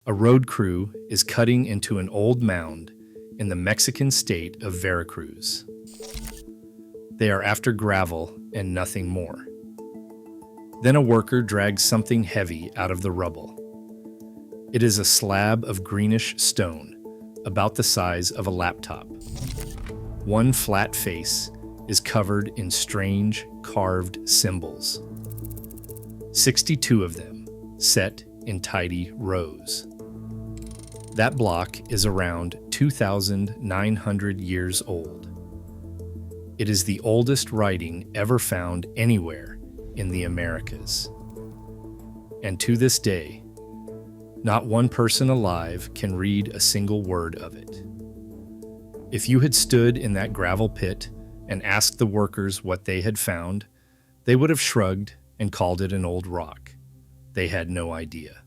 A road crew is cutting into an old mound in the Mexican state of Veracruz. They are after gravel and nothing more. Then a worker drags something heavy out of the rubble. It is a slab of greenish stone, about the size of a laptop. One flat face is covered in strange, carved symbols. 62 of them, set in tidy rows. That block is around 2,900 years old. It is the oldest writing ever found anywhere in the Americas. And to this day, not one person alive can read a single word of it. If you had stood in that gravel pit and asked the workers what they had found, they would have shrugged and called it an old rock. They had no idea.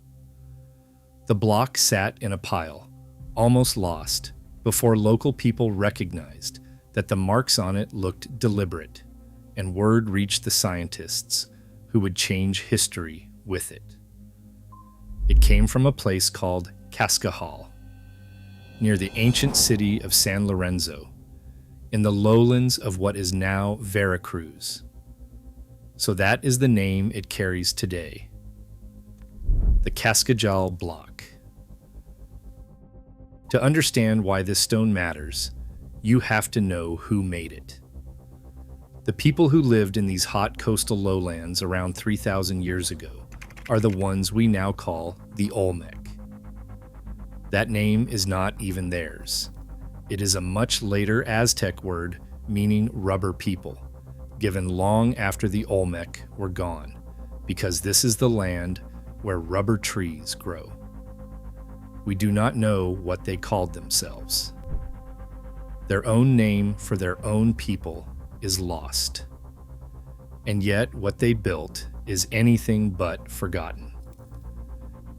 The block sat in a pile, almost lost, before local people recognized that the marks on it looked deliberate, and word reached the scientists who would change history with it. It came from a place called Cascajal, near the ancient city of San Lorenzo, in the lowlands of what is now Veracruz. So that is the name it carries today, the Cascajal Block. To understand why this stone matters, you have to know who made it. The people who lived in these hot coastal lowlands around 3,000 years ago are the ones we now call the Olmec. That name is not even theirs. It is a much later Aztec word meaning rubber people, given long after the Olmec were gone, because this is the land where rubber trees grow. We do not know what they called themselves. Their own name for their own people is lost. And yet what they built is anything but forgotten.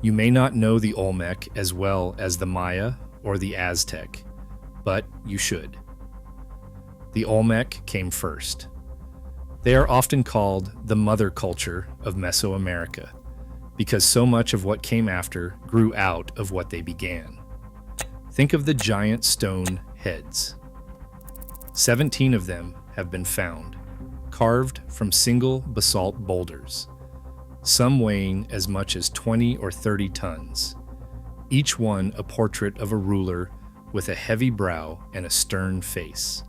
You may not know the Olmec as well as the Maya or the Aztec, but you should. The Olmec came first. They are often called the mother culture of Mesoamerica, because so much of what came after grew out of what they began. Think of the giant stone heads. 17 of them have been found, carved from single basalt boulders, some weighing as much as 20 or 30 tons, each one a portrait of a ruler with a heavy brow and a stern face.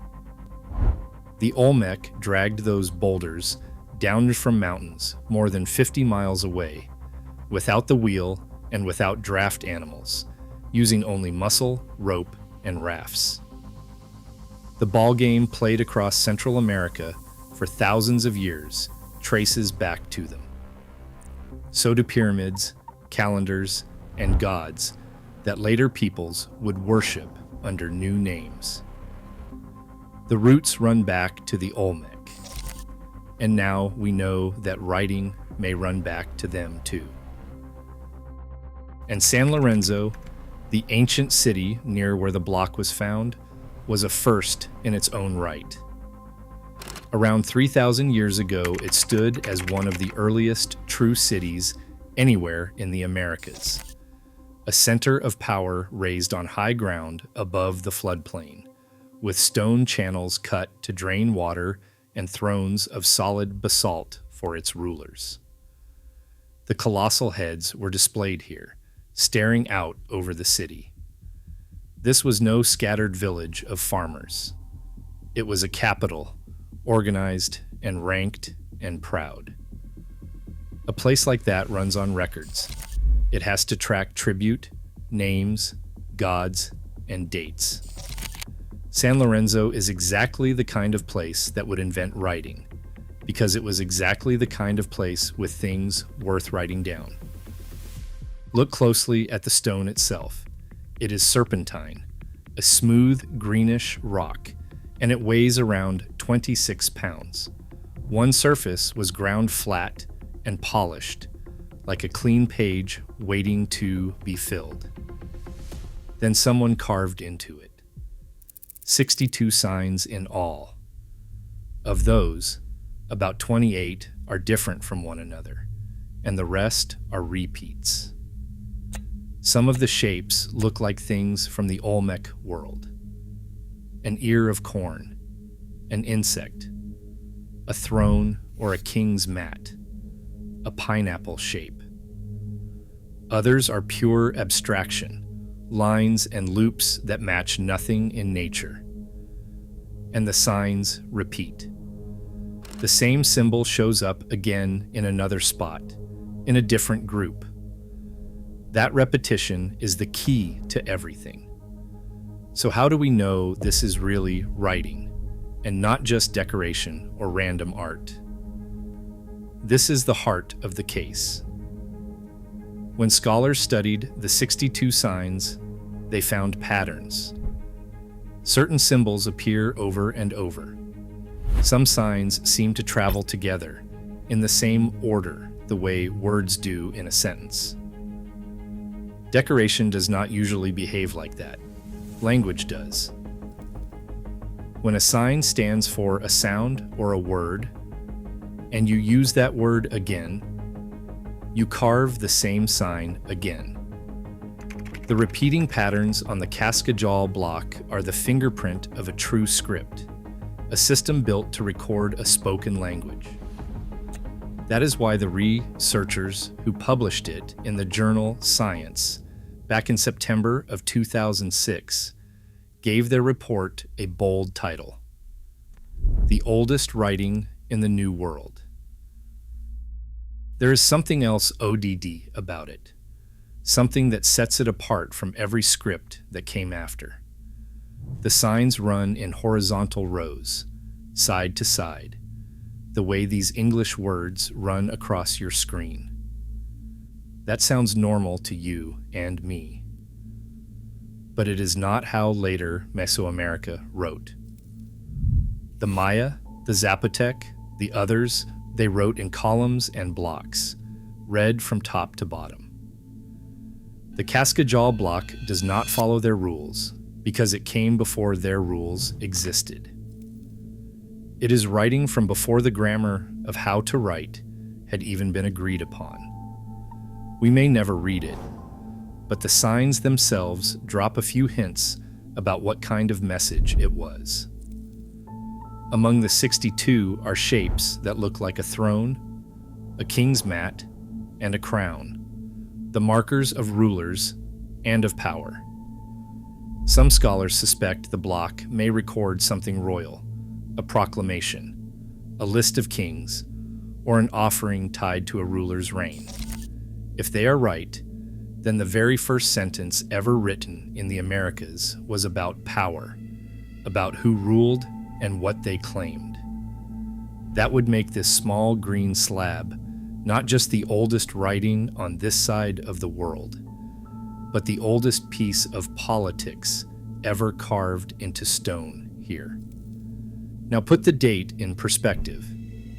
The Olmec dragged those boulders down from mountains more than 50 miles away, without the wheel and without draft animals, using only muscle, rope, and rafts. The ball game played across Central America for thousands of years traces back to them. So do pyramids, calendars, and gods that later peoples would worship under new names. The roots run back to the Olmec, and now we know that writing may run back to them too. And San Lorenzo, the ancient city near where the block was found, was a first in its own right. Around 3,000 years ago, it stood as one of the earliest true cities anywhere in the Americas, a center of power raised on high ground above the floodplain, with stone channels cut to drain water and thrones of solid basalt for its rulers. The colossal heads were displayed here, staring out over the city. This was no scattered village of farmers. It was a capital, organized and ranked and proud. A place like that runs on records. It has to track tribute, names, gods, and dates. San Lorenzo is exactly the kind of place that would invent writing, because it was exactly the kind of place with things worth writing down. Look closely at the stone itself. It is serpentine, a smooth greenish rock, and it weighs around 26 pounds. One surface was ground flat and polished, like a clean page waiting to be filled. Then someone carved into it. 62 signs in all. Of those, about 28 are different from one another, and the rest are repeats. Some of the shapes look like things from the Olmec world. An ear of corn, an insect, a throne or a king's mat, a pineapple shape. Others are pure abstraction, lines and loops that match nothing in nature. And the signs repeat. The same symbol shows up again in another spot, in a different group. That repetition is the key to everything. So how do we know this is really writing, and not just decoration or random art? This is the heart of the case. When scholars studied the 62 signs, they found patterns. Certain symbols appear over and over. Some signs seem to travel together, in the same order, the way words do in a sentence. Decoration does not usually behave like that. Language does. When a sign stands for a sound or a word, and you use that word again, you carve the same sign again. The repeating patterns on the Cascajal block are the fingerprint of a true script, a system built to record a spoken language. That is why the researchers who published it in the journal Science back in September of 2006 gave their report a bold title: The Oldest Writing in the New World. There is something else ODD about it, something that sets it apart from every script that came after. The signs run in horizontal rows, side to side, the way these English words run across your screen. That sounds normal to you and me. But it is not how later Mesoamerica wrote. The Maya, the Zapotec, the others, they wrote in columns and blocks, read from top to bottom. The Cascajal block does not follow their rules because it came before their rules existed. It is writing from before the grammar of how to write had even been agreed upon. We may never read it, but the signs themselves drop a few hints about what kind of message it was. Among the 62 are shapes that look like a throne, a king's mat, and a crown, the markers of rulers and of power. Some scholars suspect the block may record something royal, a proclamation, a list of kings, or an offering tied to a ruler's reign. If they are right, then the very first sentence ever written in the Americas was about power, about who ruled and what they claimed. That would make this small green slab not just the oldest writing on this side of the world, but the oldest piece of politics ever carved into stone here. Now put the date in perspective,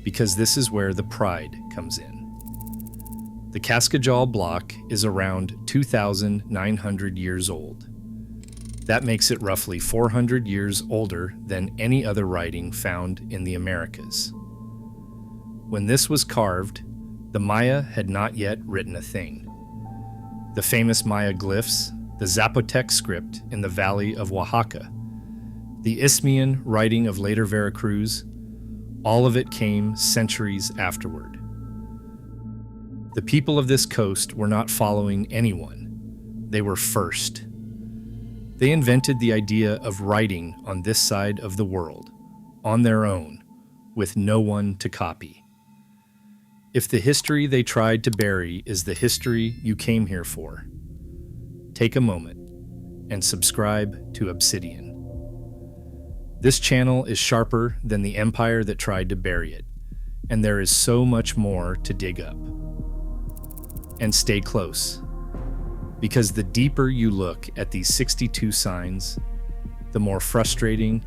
because this is where the pride comes in. The Cascajal block is around 2,900 years old. That makes it roughly 400 years older than any other writing found in the Americas. When this was carved, the Maya had not yet written a thing. The famous Maya glyphs, the Zapotec script in the valley of Oaxaca, the Isthmian writing of later Veracruz, all of it came centuries afterward. The people of this coast were not following anyone. They were first. They invented the idea of writing on this side of the world, on their own, with no one to copy. If the history they tried to bury is the history you came here for, take a moment and subscribe to Obsidian. This channel is sharper than the empire that tried to bury it, and there is so much more to dig up. And stay close, because the deeper you look at these 62 signs, the more frustrating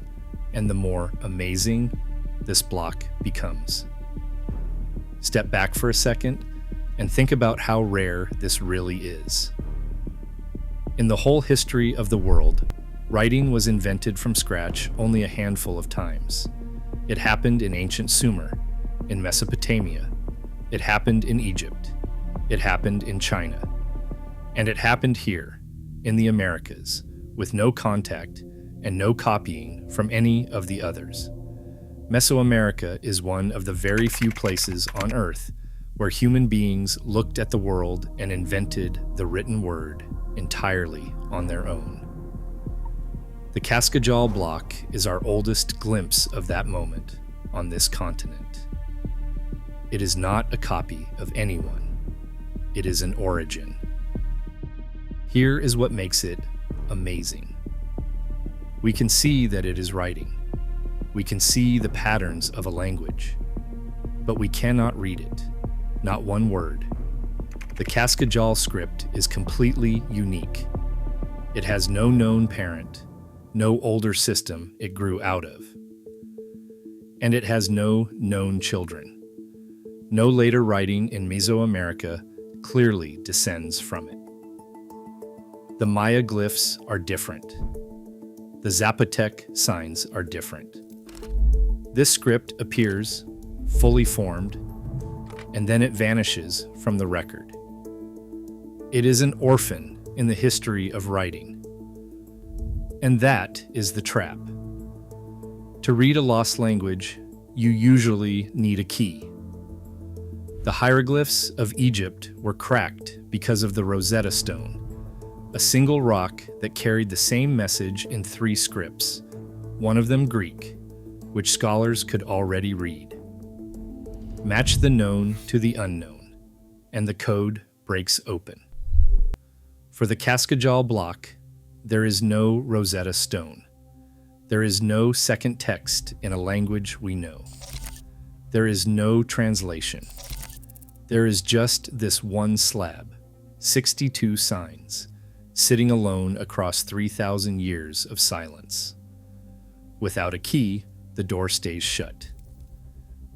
and the more amazing this block becomes. Step back for a second and think about how rare this really is. In the whole history of the world, writing was invented from scratch only a handful of times. It happened in ancient Sumer, in Mesopotamia. It happened in Egypt. It happened in China. And it happened here, in the Americas, with no contact and no copying from any of the others. Mesoamerica is one of the very few places on Earth where human beings looked at the world and invented the written word entirely on their own. The Cascajal Block is our oldest glimpse of that moment on this continent. It is not a copy of anyone. It is an origin. Here is what makes it amazing. We can see that it is writing. We can see the patterns of a language, but we cannot read it, not one word. The Cascajal script is completely unique. It has no known parent, no older system it grew out of. And it has no known children. No later writing in Mesoamerica clearly descends from it. The Maya glyphs are different. The Zapotec signs are different. This script appears fully formed, and then it vanishes from the record. It is an orphan in the history of writing. And that is the trap. To read a lost language, you usually need a key. The hieroglyphs of Egypt were cracked because of the Rosetta Stone, a single rock that carried the same message in 3 scripts, one of them Greek, which scholars could already read. Match the known to the unknown, and the code breaks open. For the Cascajal Block, there is no Rosetta Stone. There is no second text in a language we know. There is no translation. There is just this one slab, 62 signs, sitting alone across 3,000 years of silence. Without a key, the door stays shut.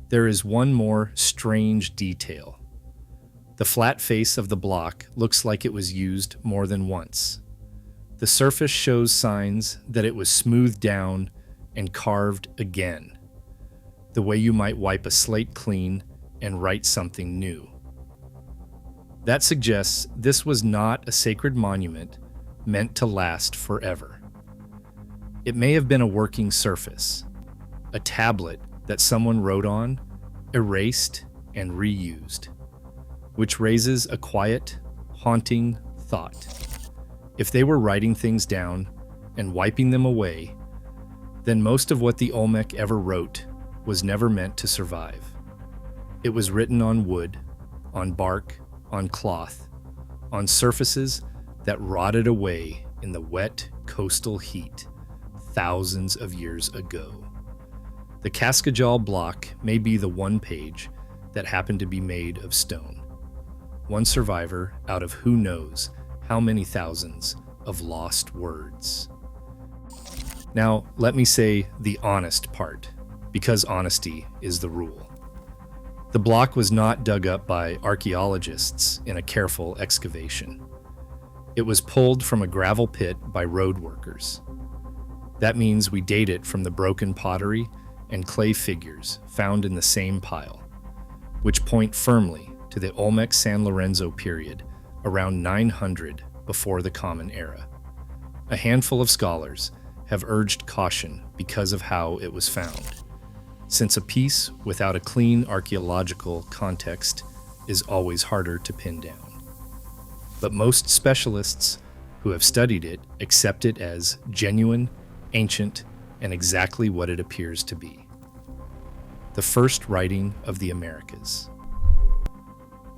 There is one more strange detail. The flat face of the block looks like it was used more than once. The surface shows signs that it was smoothed down and carved again, the way you might wipe a slate clean and write something new. That suggests this was not a sacred monument meant to last forever. It may have been a working surface, a tablet that someone wrote on, erased, and reused, which raises a quiet, haunting thought. If they were writing things down and wiping them away, then most of what the Olmec ever wrote was never meant to survive. It was written on wood, on bark, on cloth, on surfaces that rotted away in the wet coastal heat thousands of years ago. The Cascajal Block may be the one page that happened to be made of stone. One survivor out of who knows how many thousands of lost words. Now, let me say the honest part, because honesty is the rule. The block was not dug up by archaeologists in a careful excavation. It was pulled from a gravel pit by road workers. That means we date it from the broken pottery and clay figures found in the same pile, which point firmly to the Olmec San Lorenzo period around 900 before the Common Era. A handful of scholars have urged caution because of how it was found, since a piece without a clean archaeological context is always harder to pin down. But most specialists who have studied it accept it as genuine, ancient, and exactly what it appears to be. The first writing of the Americas.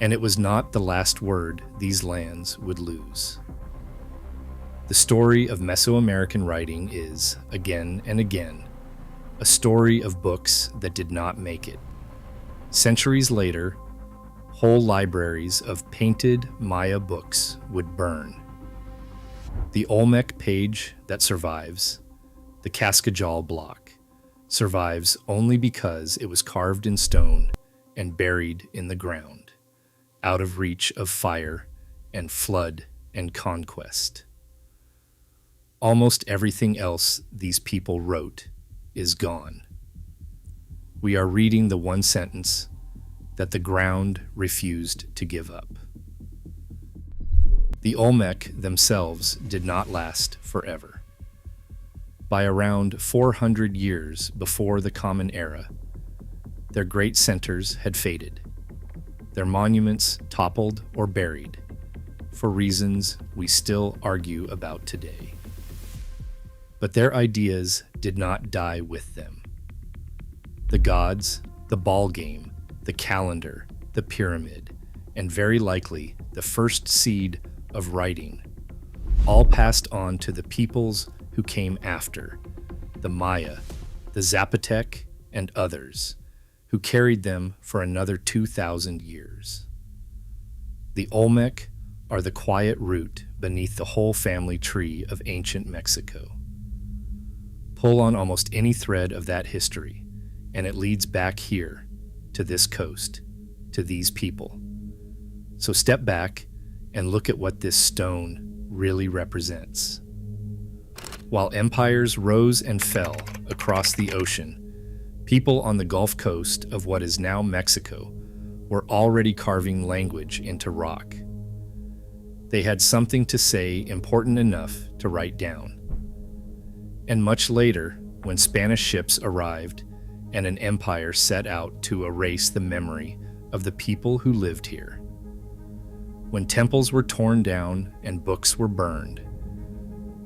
And it was not the last word these lands would lose. The story of Mesoamerican writing is, again and again, a story of books that did not make it. Centuries later, whole libraries of painted Maya books would burn. The Olmec page that survives, the Cascajal Block, survives only because it was carved in stone and buried in the ground, out of reach of fire and flood and conquest. Almost everything else these people wrote is gone. We are reading the one sentence that the ground refused to give up. The Olmec themselves did not last forever. By around 400 years before the Common Era, their great centers had faded, their monuments toppled or buried, for reasons we still argue about today. But their ideas did not die with them. The gods, the ball game, the calendar, the pyramid, and very likely the first seed of writing, all passed on to the peoples who came after, the Maya, the Zapotec, and others, who carried them for another 2,000 years. The Olmec are the quiet root beneath the whole family tree of ancient Mexico. Pull on almost any thread of that history, and it leads back here, to this coast, to these people. So step back and look at what this stone really represents. While empires rose and fell across the ocean, people on the Gulf Coast of what is now Mexico were already carving language into rock. They had something to say important enough to write down. And much later, when Spanish ships arrived and an empire set out to erase the memory of the people who lived here, when temples were torn down and books were burned,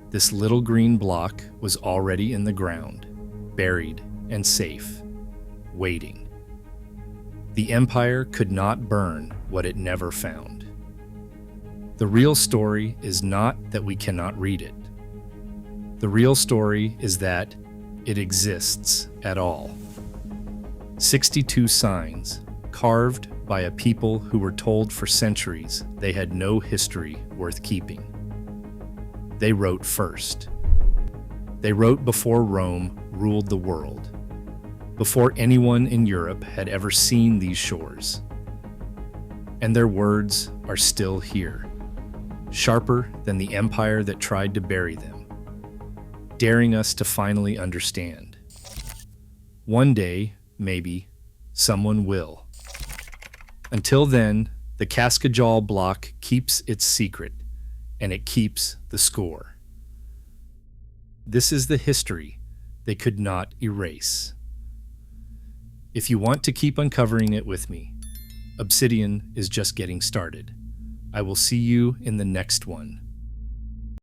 this little green block was already in the ground, buried and safe, waiting. The empire could not burn what it never found. The real story is not that we cannot read it. The real story is that it exists at all. 62 signs, carved by a people who were told for centuries they had no history worth keeping. They wrote first. They wrote before Rome ruled the world, before anyone in Europe had ever seen these shores. And their words are still here, sharper than the empire that tried to bury them, daring us to finally understand. One day, maybe, someone will. Until then, the Cascajal block keeps its secret, and it keeps the score. This is the history they could not erase. If you want to keep uncovering it with me, Obsidian is just getting started. I will see you in the next one.